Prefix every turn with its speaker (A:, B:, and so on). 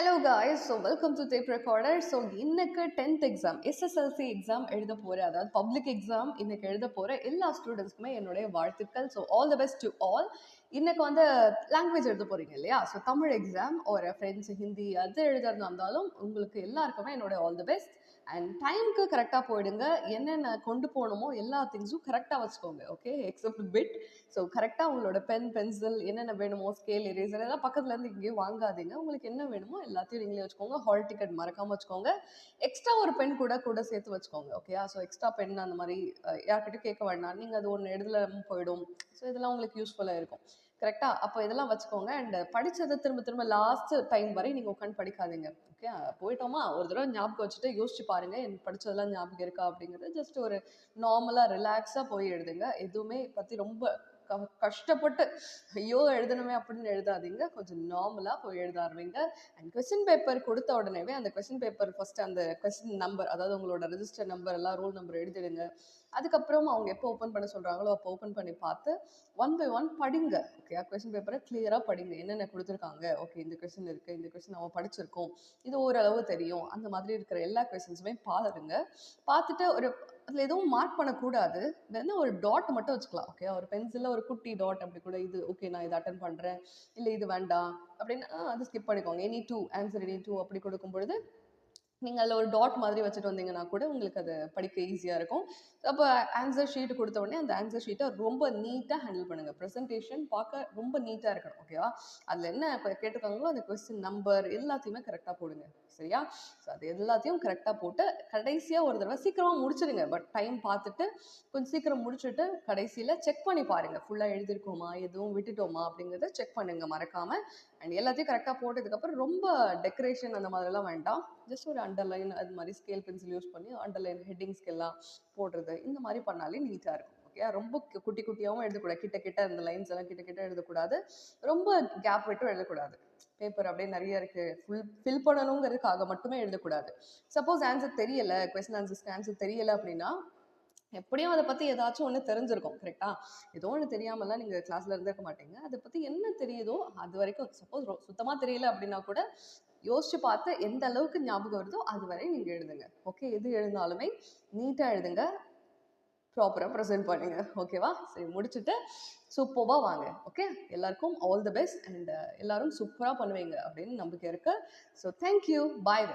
A: Hello guys, so welcome to Tape Recorder. So இன்னைக்கு 10th exam SSLC exam எழுத போற அதாவது பப்ளிக் எக்ஸாம் இன்னைக்கு எழுத போற எல்லா ஸ்டூடெண்ட்ஸ்க்குமே என்னுடைய வாழ்த்துக்கள். So all the best to all. இன்னைக்கு வந்து லாங்குவேஜ் எழுத போறீங்க இல்லையா? ஸோ தமிழ் எக்ஸாம் ஒரு ஃப்ரெஞ்சு ஹிந்தி அது எழுதுறதா இருந்தாலும் உங்களுக்கு எல்லாருக்குமே என்னுடைய ஆல் த பெஸ்ட். அண்ட் டைமுக்கு கரெக்டாக போயிடுங்க. என்னென்ன கொண்டு போகணுமோ எல்லா திங்ஸும் கரெக்டாக வச்சுக்கோங்க. Okay, accept bit. ஸோ கரெக்டாக உங்களோட பென் பென்சில் என்னென்ன வேணுமோ ஸ்கேல் எரேசர் எல்லாம் பக்கத்துலேருந்து இங்கேயும் வாங்காதீங்க. உங்களுக்கு என்ன வேணுமோ எல்லாத்தையும் நீங்களே வச்சுக்கோங்க. ஹால் டிக்கெட் மறக்காமல் வச்சுக்கோங்க. எக்ஸ்ட்ரா ஒரு பென் கூட சேர்த்து வச்சுக்கோங்க. ஓகேயா? ஸோ எக்ஸ்ட்ரா பென் அந்த மாதிரி யார்கிட்ட கேட்க வேண்டாம். நீங்கள் அது ஒன்று எழுதல போயிடும். ஸோ இதெல்லாம் உங்களுக்கு யூஸ்ஃபுல்லாக இருக்கும். கரெக்டாக அப்போ இதெல்லாம் வச்சுக்கோங்க. அண்ட் படித்ததை திரும்ப லாஸ்ட் டைம் வரை நீங்கள் உட்காந்து படிக்காதீங்க. ஓகே, போயிட்டோமா ஒரு தடவை ஞாபகம் வச்சுட்டு யோசிச்சு பாருங்க எனக்கு படித்ததெல்லாம் ஞாபகம் இருக்கா அப்படிங்கிறது. ஜஸ்ட் ஒரு நார்மலாக ரிலாக்ஸாக போய் எழுதுங்க. எதுவுமே பற்றி ரொம்ப கஷ்டப்பட்டு ஐயோ எழுதணுமே அப்படின்னு எழுதாதீங்க. கொஞ்சம் நார்மலாக போய் எழுத ஆரம்பிங்க. அண்ட் கொஸ்டின் பேப்பர் கொடுத்த உடனேவே அந்த கொஸ்டின் பேப்பர் ஃபர்ஸ்ட் அந்த கொஸ்டின் நம்பர் அதாவது உங்களோட ரெஜிஸ்டர் நம்பர் எல்லாம் ரோல் நம்பர் எழுதிடுங்க. அதுக்கப்புறம் அவங்க எப்போ ஓப்பன் பண்ண சொல்கிறாங்களோ அப்போ ஓப்பன் பண்ணி பார்த்து ஒன் பை ஒன் படிங்க. ஓகே, கொஸ்டின் பேப்பரை கிளியராக படிங்க. என்னென்ன கொடுத்துருக்காங்க, ஓகே இந்த கொஸ்டின் இருக்குது, இந்த கொஸ்டின் நம்ம படிச்சிருக்கோம், இது ஓரளவு தெரியும், அந்த மாதிரி இருக்கிற எல்லா கொஸ்டின்ஸுமே பாருங்க. பார்த்துட்டு ஒரு அதில் எதுவும் மார்க் பண்ணக்கூடாது. வேணா ஒரு டாட் மட்டும் வச்சுக்கலாம். ஓகே, ஒரு பென்சிலில் ஒரு குட்டி டாட் அப்படி கூட இது ஓகே நான் இதை அட்டன் பண்ணுறேன் இல்லை இது வேண்டாம் அப்படின்னு அது ஸ்கிப் பண்ணிக்கோங்க. Any two answer any two அப்படி கொடுக்கும் பொழுது நீங்கள் அதில் ஒரு டாட் மாதிரி வச்சுட்டு வந்தீங்கன்னா கூட உங்களுக்கு அது படிக்க ஈஸியாக இருக்கும். அப்போ ஆன்சர் ஷீட் கொடுத்த உடனே அந்த ஆன்சர் ஷீட்டை ரொம்ப நீட்டாக ஹேண்டில் பண்ணுங்கள். ப்ரெசன்டேஷன் பார்க்க ரொம்ப நீட்டாக இருக்கணும். ஓகேவா? அதில் என்ன கேட்டிருக்காங்களோ அந்த கொஸ்டின் நம்பர் எல்லாத்தையுமே கரெக்டாக போடுங்க. சரியா? ஸோ அது எல்லாத்தையும் கரெக்டாக போட்டு கடைசியாக ஒரு தடவை சீக்கிரமாக முடிச்சிடுங்க. பட் டைம் பார்த்துட்டு கொஞ்சம் சீக்கிரம் முடிச்சுட்டு கடைசியில் செக் பண்ணி பாருங்கள் ஃபுல்லாக எழுதிருக்கோமா எதுவும் விட்டுட்டோமா அப்படிங்கிறத செக் பண்ணுங்கள் மறக்காமல். அண்ட் எல்லாத்தையும் கரெக்டாக போட்டதுக்கப்புறம் ரொம்ப டெக்கரேஷன் அந்த மாதிரிலாம் வேண்டாம். ஜஸ்ட் ஒரு அண்டர்லைன் அது மாதிரி ஸ்கேல் பென்சில் யூஸ் பண்ணி அண்டர்லைன் ஹெட்டிங்ஸ்க்கெல்லாம் போடுறது இந்த மாதிரி பண்ணாலே நீட்டாக இருக்கும். ஓகே, ரொம்ப குட்டி குட்டியாகவும் எழுதக்கூடாது. கிட்ட அந்த லைன்ஸ் எல்லாம் கிட்ட எழுதக்கூடாது. ரொம்ப கேப் விட்டு எழுதக்கூடாது. பேப்பர் அப்படியே நிறைய இருக்கு ஃபில் பண்ணணுங்கிறதுக்காக மட்டுமே எழுதக்கூடாது. சப்போஸ் ஆன்சர் தெரியலை, கொஸ்டின் ஆன்சர் தெரியலை அப்படின்னா எப்படியும் அதை பற்றி ஏதாச்சும் ஒன்று தெரிஞ்சிருக்கும். கரெக்டாக? ஏதோ ஒன்று தெரியாமலாம் நீங்கள் கிளாஸில் இருந்திருக்க மாட்டீங்க. அதை பற்றி என்ன தெரியுதோ அது வரைக்கும் சப்போஸ் சுத்தமாக தெரியல அப்படின்னா கூட யோசிச்சு பார்த்து எந்த அளவுக்கு ஞாபகம் வருதோ அது வரை நீங்கள் எழுதுங்க. ஓகே, எது எழுதினாலுமே நீட்டாக எழுதுங்க, ப்ராப்பராக ப்ரெசென்ட் பண்ணுங்க. ஓகேவா? சரி, முடிச்சுட்டு சூப்பராக வாங்க. ஓகே, எல்லாருக்கும் ஆல் தி பெஸ்ட். அண்ட் எல்லாரும் சூப்பராக பண்ணுவீங்க அப்படின்னு நம்பிக்கை இருக்கு. ஸோ தேங்க்யூ, பாய்.